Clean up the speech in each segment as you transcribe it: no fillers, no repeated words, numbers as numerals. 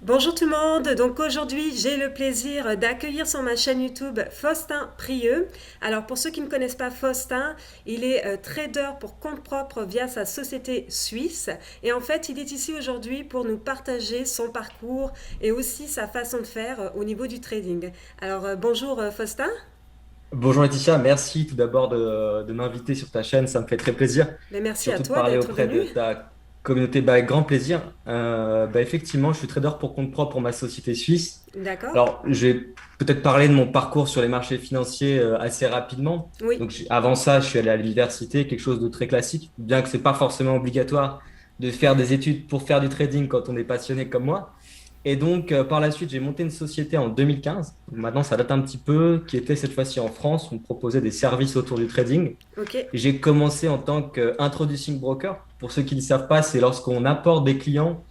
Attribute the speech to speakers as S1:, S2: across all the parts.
S1: Bonjour tout le monde, donc aujourd'hui j'ai le plaisir d'accueillir sur ma chaîne YouTube Faustin Prieux. Alors pour ceux qui ne connaissent pas Faustin, il est trader pour compte propre via sa société suisse et en fait il est ici aujourd'hui pour nous partager son parcours et aussi sa façon de faire au niveau du trading. Alors bonjour Faustin.
S2: Bonjour Laetitia, merci tout d'abord de m'inviter sur ta chaîne, ça me fait très plaisir,
S1: Mais merci à
S2: surtout de
S1: toi
S2: parler
S1: d'être
S2: auprès
S1: venu.
S2: de ta communauté, avec grand plaisir. Effectivement, je suis trader pour compte propre pour ma société suisse.
S1: D'accord.
S2: Alors, je vais peut-être parler de mon parcours sur les marchés financiers assez rapidement.
S1: Oui.
S2: Donc, avant ça, je suis allé à l'université, quelque chose de très classique, bien que c'est pas forcément obligatoire de faire des études pour faire du trading quand on est passionné comme moi. Et donc, par la suite, j'ai monté une société en 2015. Maintenant, ça date un petit peu, qui était cette fois-ci en France. On proposait des services autour du trading.
S1: Ok.
S2: J'ai commencé en tant qu'introducing broker. Pour ceux qui ne le savent pas, c'est lorsqu'on apporte des clients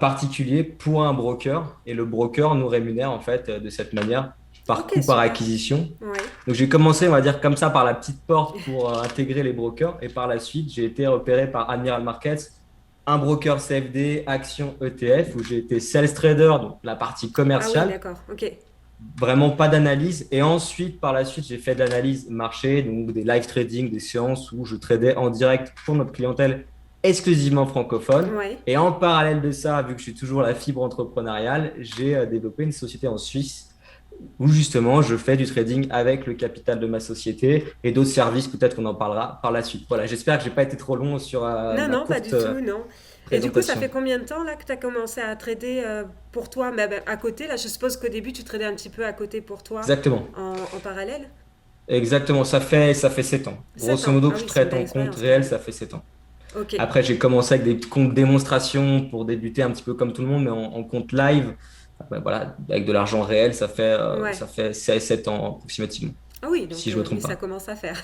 S2: particuliers pour un broker et le broker nous rémunère en fait de cette manière par
S1: Ok,
S2: coût par
S1: super.
S2: acquisition.
S1: Ouais.
S2: Donc, j'ai commencé, on va dire, comme ça par la petite porte pour intégrer les brokers. Et par la suite, j'ai été repéré par Admiral Markets, un broker CFD, action ETF, où j'ai été sales trader, donc la partie
S1: Ah oui,
S2: commerciale,
S1: d'accord. Ok.
S2: vraiment pas d'analyse. Et ensuite, par la suite, j'ai fait de l'analyse marché, donc des live trading, des séances où je tradais en direct pour notre clientèle exclusivement francophone.
S1: Ouais.
S2: Et en parallèle de ça, vu que je suis toujours la fibre entrepreneuriale, j'ai développé une société en Suisse où justement je fais du trading avec le capital de ma société et d'autres services, peut-être qu'on en parlera par la suite. Voilà, j'espère que j'ai pas été trop long sur
S1: Non,
S2: ma
S1: non, pas
S2: courte
S1: du tout, non. Et du coup, ça fait
S2: présentation.
S1: combien de temps là que tu as commencé à trader pour toi, mais ben, à côté? Là, je suppose qu'au début, tu tradais un petit peu à côté pour toi,
S2: Exactement.
S1: en parallèle?
S2: Exactement, ça fait 7 ans.
S1: 7
S2: Grosso
S1: ans.
S2: modo,
S1: Ah
S2: que je
S1: oui, c'est une
S2: traite
S1: belle
S2: en compte
S1: expérience quand
S2: réel,
S1: même.
S2: ça fait 7 ans.
S1: Ok.
S2: Après, j'ai commencé avec des comptes démonstration pour débuter un petit peu comme tout le monde, mais en compte live. Voilà, avec de l'argent réel,
S1: Ouais.
S2: ça fait 7 ans approximativement,
S1: Ah oui,
S2: si
S1: donc
S2: je me
S1: oui,
S2: trompe
S1: ça
S2: pas.
S1: commence à faire.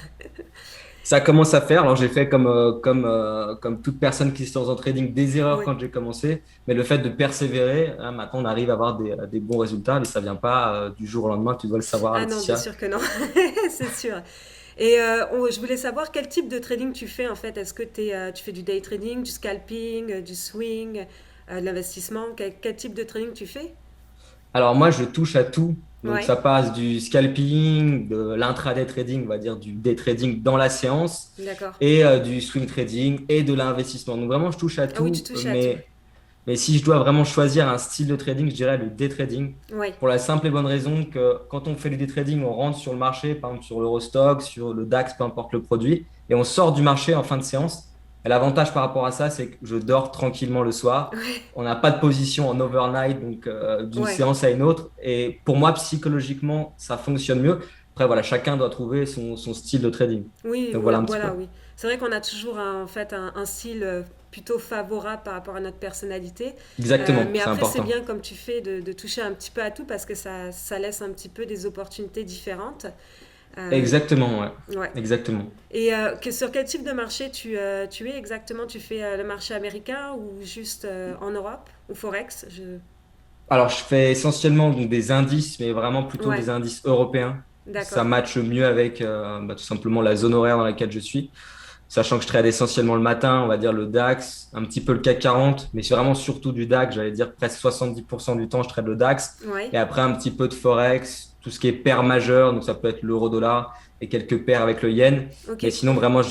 S2: Ça commence à faire. Alors, j'ai fait comme toute personne qui se lance en trading des erreurs
S1: Oui.
S2: quand j'ai commencé, mais le fait de persévérer, hein, maintenant, on arrive à avoir des bons résultats, mais ça vient pas du jour au lendemain, tu dois le savoir,
S1: Ah non, bien
S2: Laetitia.
S1: sûr que non. C'est sûr. Et je voulais savoir quel type de trading tu fais en fait. Est-ce que tu fais du day trading, du scalping, du swing, de l'investissement? Quel type de trading tu fais?
S2: Alors moi, je touche à tout. Donc
S1: Ouais,
S2: ça passe du scalping, de l'intraday trading, on va dire du day trading dans la séance,
S1: d'accord.
S2: et du swing trading et de l'investissement. Donc vraiment, je touche à
S1: Ah oui, tu
S2: tout.
S1: touches à tout.
S2: Mais si je dois vraiment choisir un style de trading, je dirais le day trading.
S1: Oui.
S2: Pour la simple et bonne raison que quand on fait du day trading, on rentre sur le marché, par exemple sur l'Eurostock, sur le DAX, peu importe le produit, et on sort du marché en fin de séance. Et l'avantage par rapport à ça, c'est que je dors tranquillement le soir. On n'a pas de position en overnight, donc d'une
S1: Ouais.
S2: séance à une autre. Et pour moi, psychologiquement, ça fonctionne mieux. Après, voilà, chacun doit trouver son style de trading.
S1: Oui,
S2: Donc
S1: ouais,
S2: voilà un petit peu.
S1: voilà, oui. C'est vrai qu'on a toujours en fait un style plutôt favorable par rapport à notre personnalité.
S2: Exactement,
S1: Mais
S2: c'est
S1: après, c'est
S2: important.
S1: bien comme tu fais de toucher un petit peu à tout parce que ça laisse un petit peu des opportunités différentes. Euh,
S2: Exactement, ouais.
S1: ouais.
S2: Exactement.
S1: Et sur quel type de marché tu es exactement? Tu fais le marché américain ou juste en Europe ou Forex?
S2: Alors, je fais essentiellement donc, des indices, mais vraiment plutôt
S1: Ouais,
S2: des indices européens. Ça
S1: d'accord.
S2: matche mieux avec tout simplement la zone horaire dans laquelle je suis. Sachant que je trade essentiellement le matin, on va dire le DAX, un petit peu le CAC 40, mais c'est vraiment surtout du DAX. J'allais dire presque 70% du temps, je trade le DAX.
S1: Ouais,
S2: Et après, un petit peu de Forex, tout ce qui est paire majeure, donc ça peut être l'euro-dollar et quelques paires avec le yen.
S1: ok.
S2: Mais sinon, vraiment, je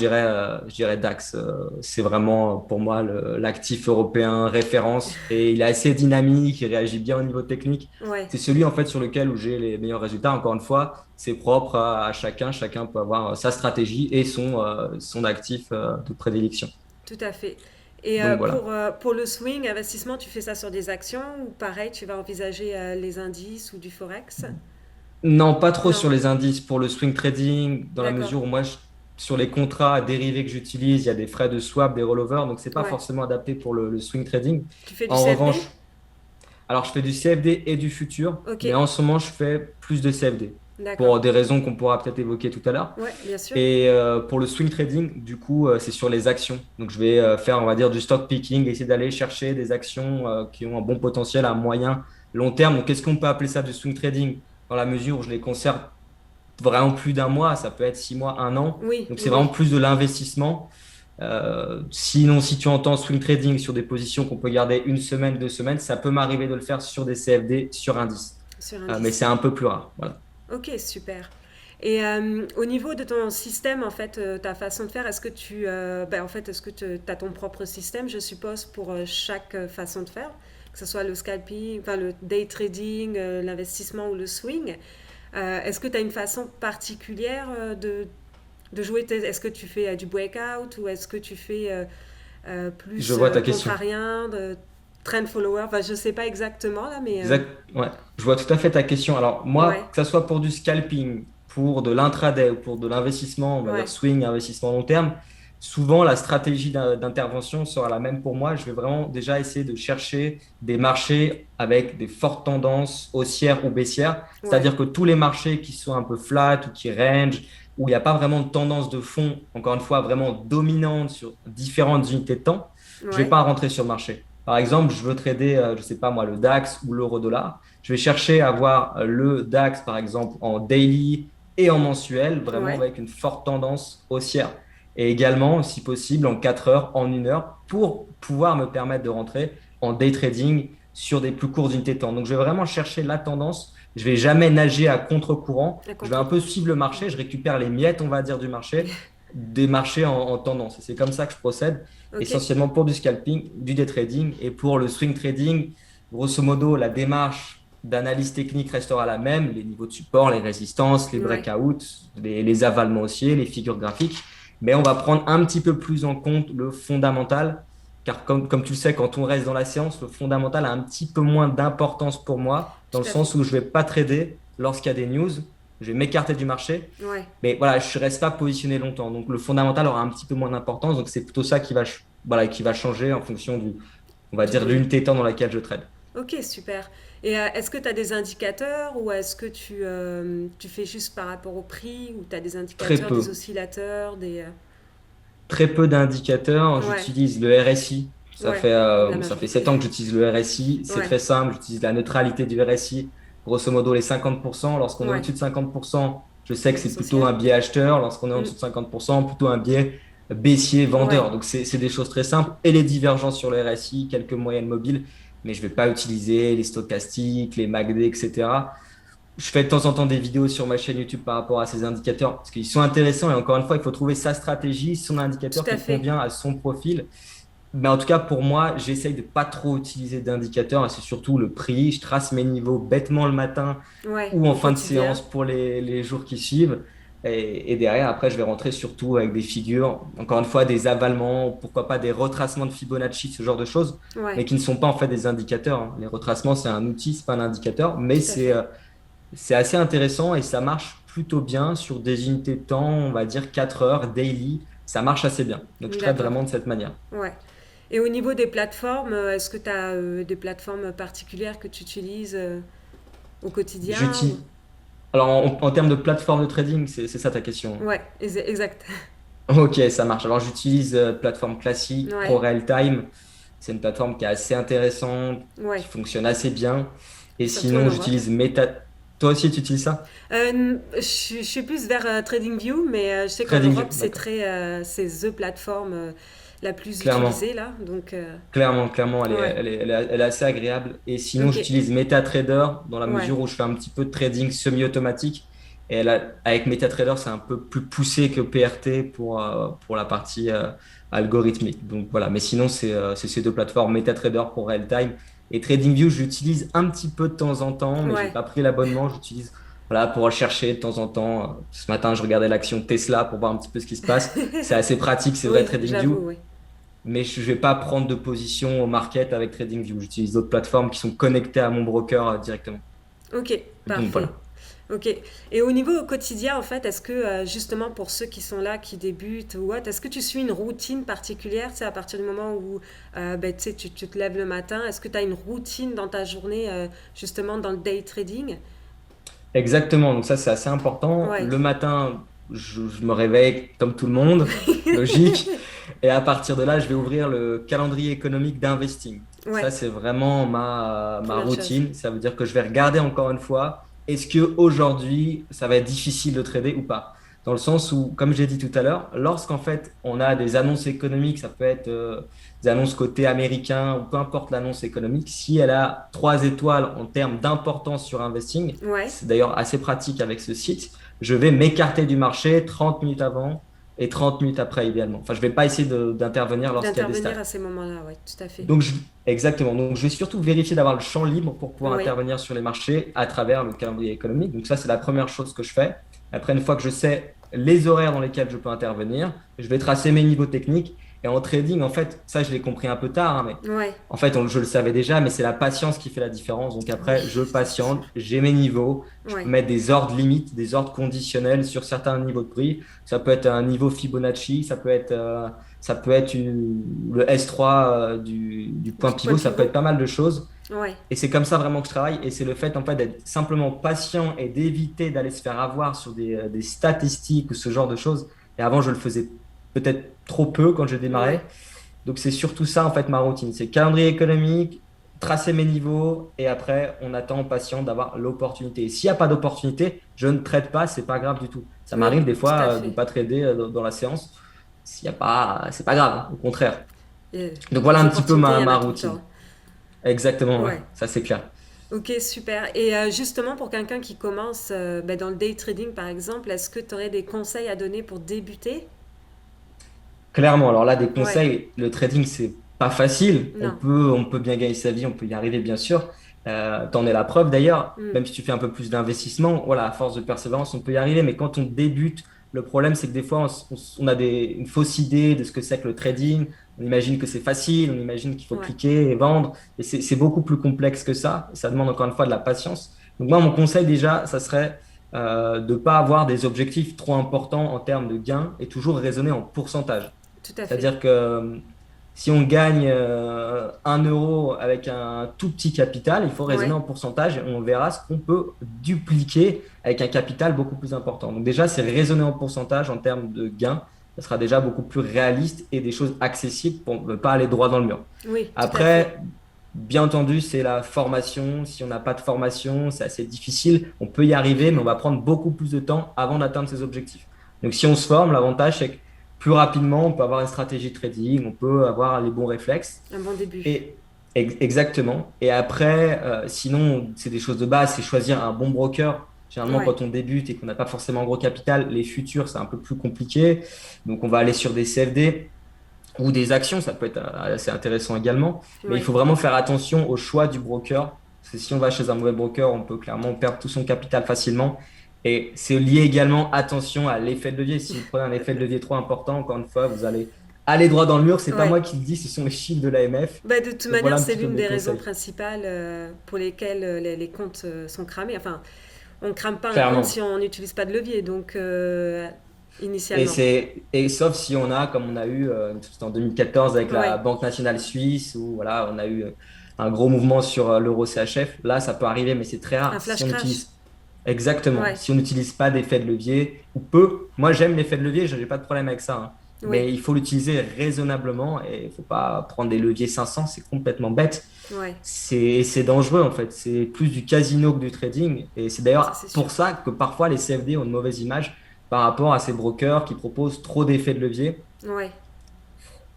S2: dirais DAX. C'est vraiment pour moi l'actif européen référence et il est assez dynamique, il réagit bien au niveau technique.
S1: Ouais.
S2: C'est celui en fait sur lequel où j'ai les meilleurs résultats. Encore une fois, c'est propre à chacun. Chacun peut avoir sa stratégie et son actif de prédilection.
S1: Tout à fait. Et
S2: Donc voilà.
S1: pour le swing, investissement, tu fais ça sur des actions ou pareil, tu vas envisager les indices ou du forex?
S2: Non, pas trop
S1: Non,
S2: sur les indices pour le swing trading, dans la
S1: d'accord.
S2: mesure où moi, sur les contrats dérivés que j'utilise, il y a des frais de swap, des rollovers, donc c'est pas
S1: Ouais.
S2: forcément adapté pour le swing trading.
S1: Tu fais du
S2: En
S1: CFD?
S2: revanche, alors je fais du CFD et du futur,
S1: Ok,
S2: mais en ce moment, je fais plus de CFD
S1: d'accord.
S2: pour des raisons qu'on pourra peut-être évoquer tout à l'heure.
S1: Ouais, bien sûr.
S2: Et pour le swing trading, du coup, c'est sur les actions. Donc, je vais faire, on va dire, du stock picking, essayer d'aller chercher des actions qui ont un bon potentiel à moyen, long terme. Donc, est-ce qu'on peut appeler ça du swing trading dans la mesure où je les conserve vraiment plus d'un mois? Ça peut être 6 mois, un an.
S1: Oui,
S2: Donc,
S1: oui,
S2: c'est vraiment
S1: oui.
S2: plus de l'investissement. Sinon, si tu entends swing trading sur des positions qu'on peut garder une semaine, 2 semaines, ça peut m'arriver de le faire sur des CFD, sur indice.
S1: Sur
S2: Mais
S1: indice.
S2: c'est un peu plus rare. Voilà.
S1: Ok, super. Et au niveau de ton système, en fait, ta façon de faire, est-ce que en fait, est-ce que tu as ton propre système, je suppose, pour chaque façon de faire, que ce soit le scalping, enfin le day trading, l'investissement ou le swing. Est-ce que tu as une façon particulière de jouer est-ce que tu fais du breakout ou est-ce que tu fais
S2: Je
S1: plus
S2: vois ta question.
S1: contrarien, trend follower? Enfin, je sais pas exactement là, mais
S2: Exact, ouais, je vois tout à fait ta question. Alors, moi,
S1: ouais,
S2: que ça soit pour du scalping, pour de l'intraday ou pour de l'investissement, on va dire
S1: ouais,
S2: swing, investissement long terme, souvent la stratégie d'intervention sera la même pour moi. Je vais vraiment déjà essayer de chercher des marchés avec des fortes tendances haussières ou baissières.
S1: ouais,
S2: C'est-à-dire que tous les marchés qui sont un peu flat ou qui range, où il n'y a pas vraiment de tendance de fond, encore une fois, vraiment dominante sur différentes unités de temps, je ne vais
S1: ouais,
S2: pas rentrer sur le marché. Par exemple, je veux trader, je ne sais pas moi, le DAX ou l'euro-dollar. Je vais chercher à avoir le DAX, par exemple, en daily et en mensuel, vraiment
S1: ouais.
S2: avec une forte tendance haussière. Et également, si possible, en 4 heures, en 1 heure, pour pouvoir me permettre de rentrer en day trading sur des plus courtes unités de temps. Donc, je vais vraiment chercher la tendance. Je vais jamais nager à contre-courant.
S1: À
S2: Je vais un peu
S1: contre-courant.
S2: suivre le marché. Je récupère les miettes, on va dire, du marché, des marchés en tendance. Et c'est comme ça que je procède
S1: Ok,
S2: essentiellement pour du scalping, du day trading et pour le swing trading. Grosso modo, la démarche d'analyse technique restera la même, les niveaux de support, les résistances, les
S1: ouais,
S2: breakouts, les avalements haussiers, les figures graphiques, mais on va prendre un petit peu plus en compte le fondamental, car comme tu le sais, quand on reste dans la séance, le fondamental a un petit peu moins d'importance pour moi, dans le
S1: tout à fait.
S2: sens où je ne vais pas trader lorsqu'il y a des news, je vais m'écarter du marché,
S1: Ouais.
S2: mais voilà, je ne reste pas positionné longtemps. Donc le fondamental aura un petit peu moins d'importance. Donc c'est plutôt ça voilà, qui va changer en fonction on va
S1: Du
S2: dire,
S1: volume.
S2: l'unité de temps dans laquelle je trade.
S1: Ok, super. Et est-ce que tu as des indicateurs ou est-ce que tu fais juste par rapport au prix ou tu as des
S2: Très
S1: indicateurs, des
S2: peu.
S1: oscillateurs, des...
S2: Très peu d'indicateurs.
S1: Ouais,
S2: J'utilise le RSI.
S1: ouais, la
S2: Ça fait
S1: majorité.
S2: 7 ans que j'utilise le RSI. C'est
S1: Ouais,
S2: très simple. J'utilise la neutralité du RSI. Grosso modo, les 50%. Lorsqu'on est
S1: ouais.
S2: au-dessus de 50%, je sais que c'est plutôt
S1: Essentiel.
S2: un biais acheteur. Lorsqu'on est en
S1: Mm.
S2: dessous de 50%, plutôt un biais baissier
S1: Ouais,
S2: vendeur. Donc, c'est des choses très simples. Et les divergences sur le RSI, quelques moyennes mobiles. Mais je ne vais pas utiliser les stochastiques, les MACD, etc. Je fais de temps en temps des vidéos sur ma chaîne YouTube par rapport à ces indicateurs parce qu'ils sont intéressants et encore une fois, il faut trouver sa stratégie, son
S1: tout
S2: indicateur
S1: à
S2: qui
S1: fait.
S2: convient à son profil. Mais en tout cas, pour moi, j'essaye de pas trop utiliser d'indicateurs et c'est surtout le prix. Je trace mes niveaux bêtement le matin
S1: Ouais,
S2: ou en
S1: au
S2: fin de
S1: quotidien.
S2: séance pour les jours qui suivent. Et derrière, après, je vais rentrer surtout avec des figures, encore une fois, des avalements, pourquoi pas des retracements de Fibonacci, ce genre de choses,
S1: Ouais,
S2: mais qui ne sont pas en fait des indicateurs, hein. Les retracements, c'est un outil, c'est pas un indicateur, mais
S1: tout à fait.
S2: c'est assez intéressant et ça marche plutôt bien sur des unités de temps, on va dire 4 heures daily. Ça marche assez bien. Donc, je traite
S1: D'accord.
S2: vraiment de cette manière.
S1: Ouais. Et au niveau des plateformes, est-ce que tu as des plateformes particulières que tu utilises au quotidien ou...
S2: J'utilise. Alors, en termes de plateforme de trading, c'est ça ta question.
S1: Ouais, exact.
S2: Ok, ça marche. Alors, j'utilise plateforme classique,
S1: Ouais,
S2: ProRealTime. C'est une plateforme qui est assez intéressante, qui
S1: ouais.
S2: fonctionne assez bien. Et
S1: Surtout en
S2: sinon,
S1: Europe.
S2: j'utilise Meta. Toi aussi, tu utilises ça?
S1: Je suis plus vers TradingView, mais je sais qu'en
S2: TradingView,
S1: Europe,
S2: d'accord.
S1: c'est the plateforme la plus utilisée
S2: Clairement.
S1: là. Donc,
S2: Clairement,
S1: ouais.
S2: elle est assez agréable. Et sinon,
S1: Ok.
S2: j'utilise MetaTrader dans la
S1: Ouais.
S2: mesure où je fais un petit peu de trading semi-automatique. Et avec MetaTrader, c'est un peu plus poussé que PRT pour la partie algorithmique. Donc voilà, mais sinon, c'est ces deux plateformes, MetaTrader pour real-time. Et TradingView, j'utilise un petit peu de temps en temps, mais j'ai
S1: Ouais.
S2: pas pris l'abonnement. J'utilise voilà, pour rechercher de temps en temps. Ce matin, je regardais l'action Tesla pour voir un petit peu ce qui se passe. C'est assez pratique, c'est vrai,
S1: Oui, j'avoue,
S2: TradingView,
S1: oui.
S2: mais je ne vais pas prendre de position au market avec TradingView. J'utilise d'autres plateformes qui sont connectées à mon broker directement.
S1: Ok,
S2: Donc
S1: parfait.
S2: voilà.
S1: Ok. Et au niveau au quotidien, en fait, est-ce que justement pour ceux qui sont là, qui débutent ou autre, est-ce que tu suis une routine particulière? C'est à partir du moment où ben, tu sais, tu te lèves le matin, est-ce que tu as une routine dans ta journée, justement dans le day trading?
S2: Exactement. Donc ça, c'est assez important.
S1: Ouais,
S2: Le matin, je me réveille comme tout le monde, logique. Et à partir de là, je vais ouvrir le calendrier économique d'investing.
S1: ouais,
S2: Ça, c'est vraiment ma
S1: première chose.
S2: routine. Ça veut dire que je vais regarder encore une fois, est-ce que aujourd'hui, ça va être difficile de trader ou pas? dans le sens où, comme j'ai dit tout à l'heure, lorsqu'en fait on a des annonces économiques, ça peut être des annonces côté américain ou peu importe l'annonce économique, si elle a 3 étoiles en termes d'importance sur investing,
S1: Ouais.
S2: c'est d'ailleurs assez pratique avec ce site, je vais m'écarter du marché 30 minutes avant et 30 minutes après idéalement. Enfin, je ne vais pas essayer d'intervenir lorsqu'il y a des
S1: D'intervenir
S2: stats.
S1: à ces moments-là, ouais, tout à fait.
S2: Donc, exactement. Donc, je vais surtout vérifier d'avoir le champ libre pour pouvoir
S1: Oui,
S2: intervenir sur les marchés à travers le calendrier économique. Donc, ça, c'est la première chose que je fais. Après, une fois que je sais les horaires dans lesquels je peux intervenir, je vais tracer mes niveaux techniques. Et en trading, en fait, ça, je l'ai compris un peu tard, hein, mais
S1: ouais,
S2: en fait, je le savais déjà, mais c'est la patience qui fait la différence. Donc,
S1: oui,
S2: après, je
S1: c'est sûr.
S2: patiente, j'ai mes niveaux. Je peux
S1: Ouais,
S2: mettre des ordres limites, des ordres conditionnels sur certains niveaux de prix. Ça peut être un niveau Fibonacci, le S3 du point
S1: du point
S2: pivot, ça peut
S1: pivot.
S2: être pas mal de choses.
S1: Ouais,
S2: Et c'est comme ça vraiment que je travaille. Et c'est le fait en fait d'être simplement patient et d'éviter d'aller se faire avoir sur des statistiques ou ce genre de choses. Et avant, je le faisais peut-être trop peu quand je
S1: ouais,
S2: démarrais. Donc c'est surtout ça en fait ma routine. C'est calendrier économique, tracer mes niveaux et après on attend patient d'avoir l'opportunité. Et s'il n'y a pas d'opportunité, je ne trade pas, c'est pas grave du tout. Ça
S1: oui,
S2: m'arrive des
S1: tout à
S2: fois de ne
S1: fait.
S2: pas trader dans la séance. S'il y a pas, c'est pas grave, hein, au contraire.
S1: Et
S2: Donc voilà
S1: les
S2: un petit peu
S1: opportunités, il y en
S2: ma
S1: a tout le
S2: routine.
S1: temps.
S2: Exactement, ouais,
S1: Ouais.
S2: ça c'est clair.
S1: Ok, super. Et justement, pour quelqu'un qui commence ben, dans le day trading, par exemple, est-ce que tu aurais des conseils à donner pour débuter?
S2: Clairement, alors là, des
S1: Ouais,
S2: conseils, le trading, c'est pas facile.
S1: non.
S2: On peut bien gagner sa vie, on peut y arriver, bien sûr. T'en es la preuve d'ailleurs,
S1: Hmm.
S2: même si tu fais un peu plus d'investissement, voilà, à force de persévérance, on peut y arriver. Mais quand on débute, le problème, c'est que des fois, on a une fausse idée de ce que c'est que le trading. On imagine que c'est facile, on imagine qu'il faut
S1: Ouais,
S2: cliquer et vendre. Et c'est beaucoup plus complexe que ça. Et ça demande encore une fois de la patience. Donc moi, mon conseil déjà, ça serait de ne pas avoir des objectifs trop importants en termes de gains et toujours raisonner en pourcentage.
S1: tout à fait.
S2: C'est-à-dire que si on gagne 1 euro avec un tout petit capital, il faut raisonner
S1: Ouais,
S2: en pourcentage et on verra ce qu'on peut dupliquer avec un capital beaucoup plus important. Donc déjà, c'est raisonner en pourcentage en termes de gains. Ça sera déjà beaucoup plus réaliste et des choses accessibles pour ne pas aller droit dans le mur.
S1: oui, tout à fait.
S2: Après, bien entendu, c'est la formation. Si on n'a pas de formation, c'est assez difficile. On peut y arriver, mais on va prendre beaucoup plus de temps avant d'atteindre ses objectifs. Donc si on se forme, l'avantage, c'est que plus rapidement, on peut avoir une stratégie de trading, on peut avoir les bons réflexes.
S1: Un bon début.
S2: Et exactement. Et après, sinon, c'est des choses de base, c'est choisir un bon broker. Généralement,
S1: Ouais,
S2: quand on débute et qu'on n'a pas forcément un gros capital, les futurs, c'est un peu plus compliqué. Donc, on va aller sur des CFD ou des actions, ça peut être assez intéressant également. Mais il
S1: ouais.
S2: faut vraiment faire attention au choix du broker. Parce que si on va chez un mauvais broker, on peut clairement perdre tout son capital facilement. Et c'est lié également, attention à l'effet de levier. Si vous prenez un effet de levier trop important, encore une fois, vous allez aller droit dans le mur. C'est pas
S1: Ouais.
S2: moi qui le dis, ce sont les chiffres de l'AMF.
S1: Bah, de toute
S2: Donc voilà
S1: manière,
S2: un
S1: c'est
S2: petit peu
S1: l'une
S2: mes
S1: des raisons
S2: conseils.
S1: principales pour lesquelles les comptes sont cramés. Enfin, on ne crame pas un compte si
S2: Clairement.
S1: on n'utilise pas de levier, donc initialement.
S2: Et sauf si on a, comme on a eu, c'était en 2014 avec la
S1: Ouais,
S2: Banque nationale suisse, où voilà, on a eu un gros mouvement sur l'euro CHF. Là, ça peut arriver, mais c'est très
S1: un
S2: rare. Si
S1: flash
S2: on
S1: crash.
S2: utilise exactement,
S1: Ouais,
S2: si on n'utilise pas d'effet de levier, ou peu, moi j'aime l'effet de levier, je n'ai pas de problème avec ça, hein.
S1: oui,
S2: Mais il faut l'utiliser raisonnablement et il ne faut pas prendre des leviers 500, c'est complètement bête.
S1: ouais,
S2: C'est dangereux en fait, c'est plus du casino que du trading. Et c'est
S1: ça c'est
S2: d'ailleurs
S1: sûr.
S2: pour ça que parfois les CFD ont une mauvaise image par rapport à ces brokers qui proposent trop d'effets de levier
S1: Ouais.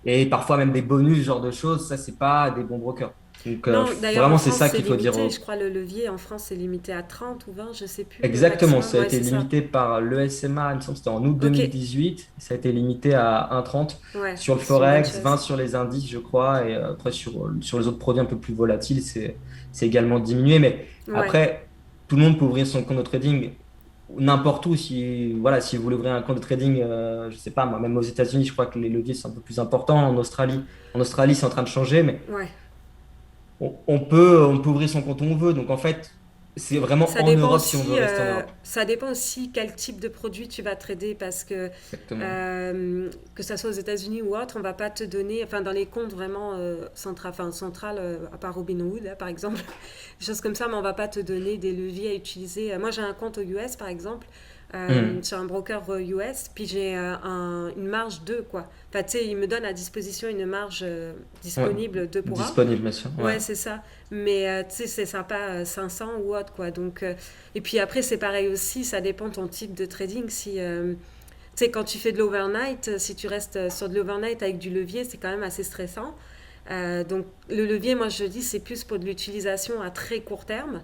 S2: et parfois même des bonus, ce genre de choses. Ça, c'est pas des bons brokers. Donc
S1: Non, d'ailleurs en
S2: vraiment, c'est
S1: France
S2: ça
S1: c'est
S2: qu'il faut dire.
S1: limité, je crois le levier en France c'est limité à 30 ou 20, je sais plus le
S2: Exactement,
S1: maximum.
S2: ça a
S1: Ouais,
S2: été
S1: c'est ça.
S2: limité par l'ESMA, il me semble que c'était en août
S1: Ok,
S2: 2018. Ça a été limité à 1,30
S1: ouais,
S2: sur le
S1: c'est une bonne
S2: Forex, 20
S1: chose.
S2: sur les indices, je crois, et après sur les autres produits un peu plus volatiles, c'est également diminué. Mais
S1: Ouais,
S2: après, tout le monde peut ouvrir son compte de trading n'importe où. Si, voilà, si vous voulez ouvrir un compte de trading, je sais pas, moi, même aux États-Unis, je crois que les leviers sont un peu plus importants. En Australie, c'est en train de changer, mais
S1: ouais.
S2: on peut ouvrir son compte où on veut. Donc en fait, c'est vraiment
S1: Ça
S2: en
S1: dépend
S2: Europe si on veut
S1: aussi,
S2: rester en Europe.
S1: ça dépend aussi quel type de produit tu vas trader parce
S2: Exactement.
S1: que ça soit aux États-Unis ou autre, on va pas te donner, enfin dans les comptes vraiment central, à part Robinhood là, par exemple, des choses comme ça, mais on va pas te donner des leviers à utiliser. Moi j'ai un compte aux US par exemple,
S2: Hmm.
S1: sur un broker US, puis j'ai une marge 2 quoi. Enfin tu sais, il me donne à disposition une marge
S2: Ouais.
S1: disponible 2 pour 1.
S2: Disponible, bien sûr. Ouais.
S1: Ouais, c'est ça. Mais tu sais, c'est sympa, 500 ou autre, quoi. Donc, et puis après, c'est pareil aussi, ça dépend de ton type de trading. Si Tu sais, quand tu fais de l'overnight, si tu restes sur de l'overnight avec du levier, c'est quand même assez stressant. Donc le levier, moi je dis, c'est plus pour de l'utilisation à très court terme.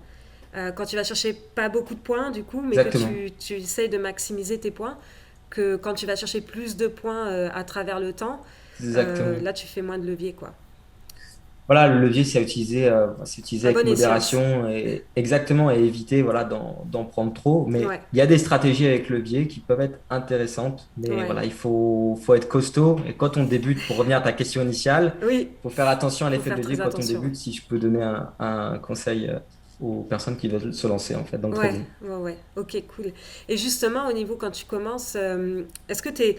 S1: Quand tu vas chercher pas beaucoup de points du coup, mais que
S2: Exactement.
S1: tu essayes de maximiser tes points, que quand tu vas chercher plus de points à travers le temps,
S2: Exactement.
S1: là tu fais moins de levier quoi.
S2: Voilà, le levier, c'est utilisé
S1: À
S2: avec
S1: bon escient.
S2: modération et exactement et éviter voilà, d'en prendre trop. Mais
S1: Ouais,
S2: il y a des stratégies avec levier qui peuvent être intéressantes. Mais
S1: ouais.
S2: voilà, faut être costaud. Et quand on débute, pour revenir à ta question initiale,
S1: Oui,
S2: il faut faire attention à
S1: faut
S2: l'effet de
S1: faire
S2: levier
S1: très
S2: quand on
S1: attention.
S2: débute, si je peux donner un conseil aux personnes qui veulent se lancer en fait dans le
S1: Ouais,
S2: trading.
S1: ouais, ouais. Ok, cool. Et justement, au niveau quand tu commences, est-ce que t'es...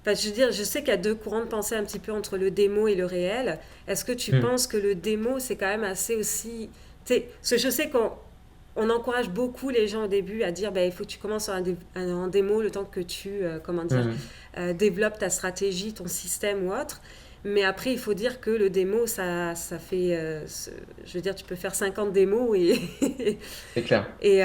S1: Enfin, je veux dire, je sais qu'il y a deux courants de pensée un petit peu entre le démo et le réel. Est-ce que tu
S2: Hmm.
S1: penses que le démo, c'est quand même assez aussi... Tu sais, parce que je sais qu'on encourage beaucoup les gens au début à dire, ben, il faut que tu commences en démo le temps que tu, comment dire,
S2: Hmm.
S1: développes ta stratégie, ton système ou autre. Mais après, il faut dire que le démo, ça fait... je veux dire, tu peux faire 50 démos et...
S2: C'est clair.
S1: et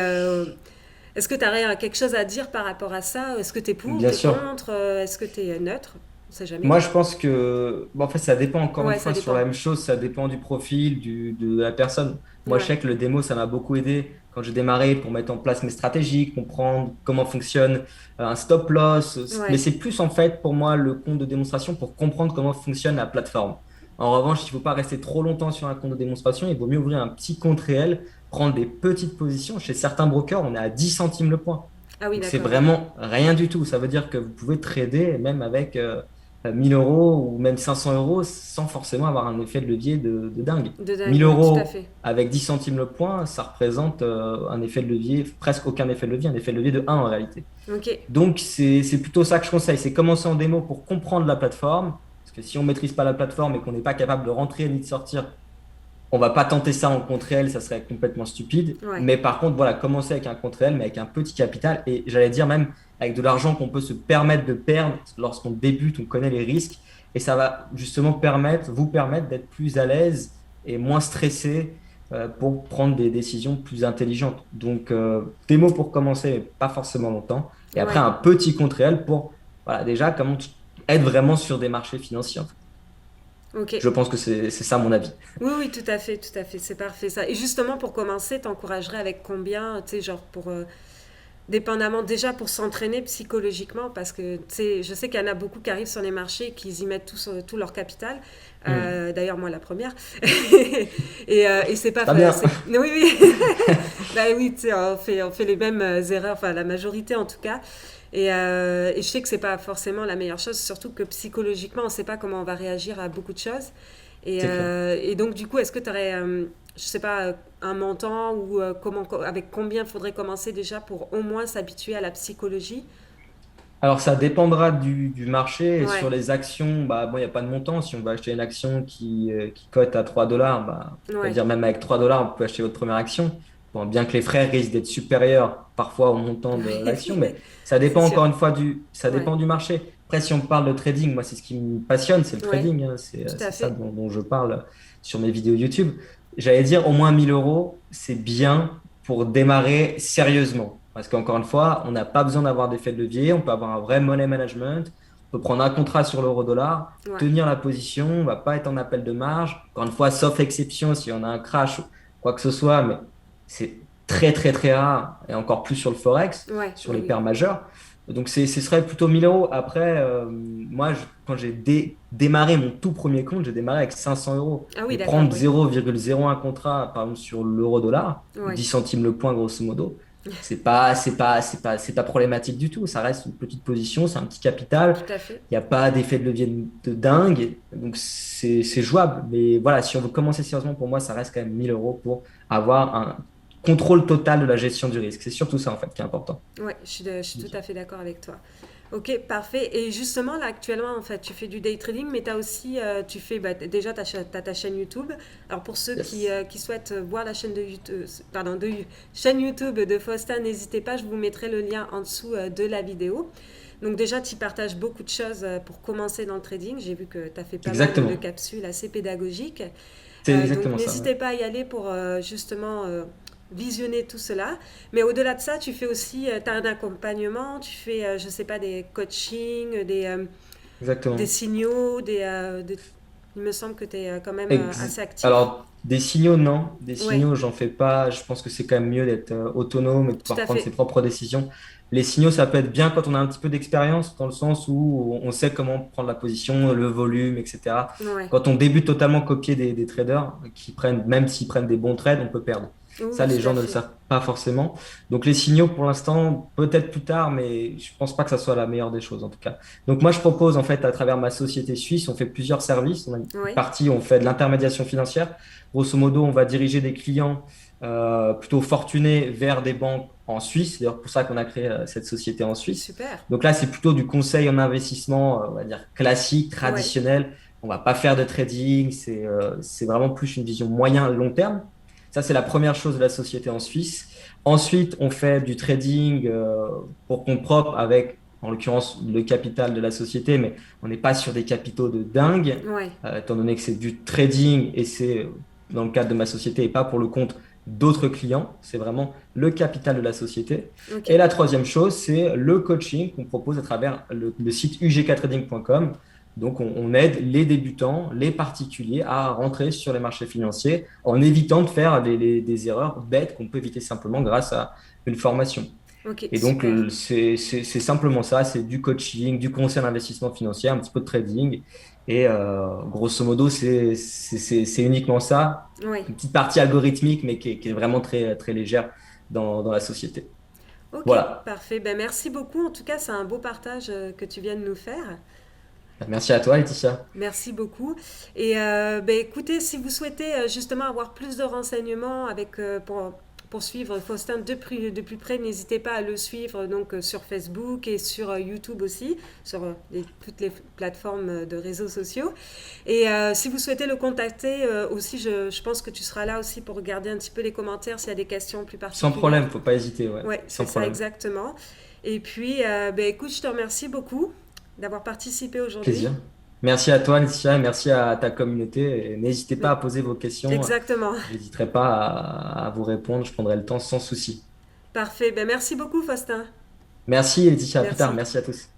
S1: est-ce que tu as quelque chose à dire par rapport à ça? Est-ce que tu es pour,
S2: Bien
S1: tu es
S2: sûr.
S1: contre? Est-ce que tu es neutre? On sait jamais.
S2: Moi, je pense que, bon, en fait, ça dépend encore une
S1: Ouais, ça
S2: fois sur la
S1: dépend.
S2: même chose, ça dépend du profil, de la personne. Moi, je
S1: Ouais,
S2: sais que le démo, ça m'a beaucoup aidé quand j'ai démarré pour mettre en place mes stratégies, comprendre comment fonctionne un stop loss. Mais
S1: ouais,
S2: c'est plus en fait pour moi le compte de démonstration pour comprendre comment fonctionne la plateforme. En revanche, il ne faut pas rester trop longtemps sur un compte de démonstration. Il vaut mieux ouvrir un petit compte réel, prendre des petites positions. Chez certains brokers, on est à 10 centimes le point.
S1: ah oui,
S2: Donc, c'est
S1: d'accord, ouais.
S2: vraiment rien du tout. Ça veut dire que vous pouvez trader même avec 1000 euros ou même 500 euros sans forcément avoir un effet de levier de dingue.
S1: De
S2: 1000
S1: dingue, ouais, tout à
S2: euros
S1: fait.
S2: avec 10 centimes le point, ça représente un effet de levier, presque aucun effet de levier, un effet de levier de 1 en réalité.
S1: Ok,
S2: Donc, c'est plutôt ça que je conseille, c'est commencer en démo pour comprendre la plateforme. Parce que si on ne maîtrise pas la plateforme et qu'on n'est pas capable de rentrer ni de sortir, on va pas tenter ça en compte réel, ça serait complètement stupide.
S1: ouais,
S2: Mais par contre, voilà, commencer avec un compte réel, mais avec un petit capital. Et j'allais dire même avec de l'argent qu'on peut se permettre de perdre lorsqu'on débute, on connaît les risques. Et ça va justement vous permettre d'être plus à l'aise et moins stressé pour prendre des décisions plus intelligentes. Donc, démo pour commencer, mais pas forcément longtemps. Et après,
S1: ouais.
S2: un petit compte réel pour, voilà, déjà, comment être vraiment sur des marchés financiers, en fait.
S1: Ok.
S2: Je pense que c'est ça mon avis.
S1: Oui, oui, tout à fait, c'est parfait ça. Et justement, pour commencer, t'encouragerais avec combien, tu sais, genre pour dépendamment déjà pour s'entraîner psychologiquement, parce que je sais qu'il y en a beaucoup qui arrivent sur les marchés et qui y mettent tout leur capital.
S2: Hmm.
S1: D'ailleurs, moi, la première. Et c'est pas.
S2: Très bien.
S1: Oui, oui. Bah oui, tu sais, on fait les mêmes erreurs, enfin la majorité en tout cas. Et je sais que c'est pas forcément la meilleure chose, surtout que psychologiquement, on sait pas comment on va réagir à beaucoup de choses.
S2: C'est clair.
S1: Et donc, du coup, est-ce que tu aurais, je sais pas, un montant ou avec combien il faudrait commencer déjà pour au moins s'habituer à la psychologie?
S2: Alors, ça dépendra du marché. Et
S1: Ouais,
S2: sur les actions, bah, bon, il n'y a pas de montant. Si on va acheter une action qui cote à 3 dollars, bah, on va
S1: ouais.
S2: dire même avec 3 dollars, on peut acheter votre première action. Bon, bien que les frais risquent d'être supérieurs parfois au montant de l'action, mais ça
S1: C'est
S2: dépend
S1: sûr.
S2: encore une fois ça
S1: Ouais,
S2: dépend du marché. Après, si on parle de trading, moi, c'est ce qui me passionne, c'est le
S1: ouais,
S2: trading, hein.
S1: tout à
S2: C'est ça
S1: fait.
S2: dont je parle sur mes vidéos YouTube. J'allais dire au moins 1000 euros, c'est bien pour démarrer sérieusement. Parce qu'encore une fois, on n'a pas besoin d'avoir d'effet de levier, on peut avoir un vrai money management, on peut prendre un contrat sur l'euro-dollar,
S1: Ouais,
S2: tenir la position, on ne va pas être en appel de marge. Encore une fois, sauf exception, si on a un crash ou quoi que ce soit, mais c'est très très très rare, et encore plus sur le Forex,
S1: ouais,
S2: sur
S1: oui,
S2: les
S1: oui.
S2: paires majeures. Donc ce serait plutôt 1000 euros. Après, moi, quand j'ai démarré mon tout premier compte, j'ai démarré avec 500 euros.
S1: Ah oui,
S2: Et
S1: d'accord,
S2: prendre
S1: oui.
S2: 0,01 contrat, par exemple, sur l'euro-dollar, ou
S1: Ouais,
S2: 10 centimes le point, grosso modo, c'est pas problématique du tout. Ça reste une petite position, c'est un petit capital.
S1: tout à fait.
S2: Il n'y a pas d'effet de levier de dingue. Donc, c'est jouable. Mais voilà, si on veut commencer sérieusement, pour moi, ça reste quand même 1000 euros pour avoir un contrôle total de la gestion du risque. C'est surtout ça, en fait, qui est important.
S1: Ouais, je suis tout à fait d'accord avec toi. Ok, parfait. Et justement, là, actuellement, en fait, tu fais du day trading, mais tu as aussi, tu fais, bah, déjà, t'as ta chaîne YouTube. Alors, pour ceux
S2: Yes.
S1: qui souhaitent voir la chaîne de YouTube, pardon, chaîne YouTube de Faustin, n'hésitez pas, je vous mettrai le lien en dessous de la vidéo. Donc, déjà, tu partages beaucoup de choses pour commencer dans le trading. J'ai vu que tu as fait pas mal de
S2: Exactement.
S1: capsules assez pédagogiques.
S2: C'est
S1: Donc,
S2: exactement ça. Ouais.
S1: n'hésitez pas à y aller pour justement visionner tout cela. Mais au-delà de ça, tu fais aussi, tu as un accompagnement, tu fais, je sais pas, des coachings, des
S2: Exactement.
S1: signaux, il me semble que tu es quand même assez actif.
S2: Alors, des signaux, non. Des
S1: Oui,
S2: signaux, j'en fais pas. Je pense que c'est quand même mieux d'être autonome et de
S1: tout
S2: pouvoir
S1: à
S2: prendre ses
S1: fait.
S2: propres décisions. Les signaux, ça peut être bien quand on a un petit peu d'expérience, dans le sens où on sait comment prendre la position, le volume, etc.
S1: Ouais.
S2: Quand on débute totalement copier des traders qui prennent, même s'ils prennent des bons trades, on peut perdre. Ça,
S1: Oui,
S2: les
S1: tout
S2: gens
S1: à
S2: ne le
S1: fait.
S2: savent pas forcément. Donc, les signaux, pour l'instant, peut-être plus tard, mais je pense pas que ça soit la meilleure des choses, en tout cas. Donc, moi, je propose, en fait, à travers ma société suisse, on fait plusieurs services. On a une
S1: Oui,
S2: partie, on fait de l'intermédiation financière. Grosso modo, on va diriger des clients plutôt fortunés vers des banques en Suisse. C'est d'ailleurs pour ça qu'on a créé cette société en Suisse.
S1: super.
S2: Donc là, c'est plutôt du conseil en investissement, on va dire classique,
S1: Oui,
S2: traditionnel. On va pas faire de trading. C'est vraiment plus une vision moyen-long terme. Ça, c'est la première chose de la société en Suisse. Ensuite, on fait du trading pour compte propre avec, en l'occurrence, le capital de la société, mais on n'est pas sur des capitaux de dingue,
S1: oui.
S2: étant donné que c'est du trading et c'est dans le cadre de ma société et pas pour le compte d'autres clients. C'est vraiment le capital de la société.
S1: Ok.
S2: Et la troisième chose, c'est le coaching qu'on propose à travers le site ugktrading.com. Donc, on aide les débutants, les particuliers à rentrer sur les marchés financiers en évitant de faire des erreurs bêtes qu'on peut éviter simplement grâce à une formation.
S1: Ok,
S2: Et donc,
S1: super.
S2: c'est simplement ça, c'est du coaching, du conseil d'investissement financier, un petit peu de trading. Et grosso modo, c'est uniquement ça,
S1: Oui.
S2: une petite partie algorithmique, mais qui est vraiment très, très légère dans la société.
S1: Ok,
S2: Voilà.
S1: parfait. Ben, merci beaucoup. En tout cas, c'est un beau partage que tu viens de nous faire.
S2: Merci à toi, Laetitia.
S1: Merci beaucoup. Et ben, écoutez, si vous souhaitez justement avoir plus de renseignements pour suivre Faustin de plus près, n'hésitez pas à le suivre donc, sur Facebook et sur YouTube aussi, sur toutes les plateformes de réseaux sociaux. Et si vous souhaitez le contacter aussi, je pense que tu seras là aussi pour regarder un petit peu les commentaires s'il y a des questions plus
S2: Sans
S1: particulières.
S2: problème, faut pas hésiter, ouais,
S1: Ouais, c'est
S2: sans
S1: ça
S2: problème.
S1: exactement. Et puis, ben, écoute, je te remercie beaucoup d'avoir participé aujourd'hui.
S2: Plaisir. Merci à toi, Laetitia, et merci à ta communauté. Et n'hésitez pas
S1: Mais-
S2: à poser vos questions.
S1: Exactement.
S2: Je n'hésiterai pas à vous répondre. Je prendrai le temps sans souci.
S1: Parfait. Ben, merci beaucoup, Faustin.
S2: Merci, Laetitia. À plus tard.
S1: Merci.
S2: Merci à tous.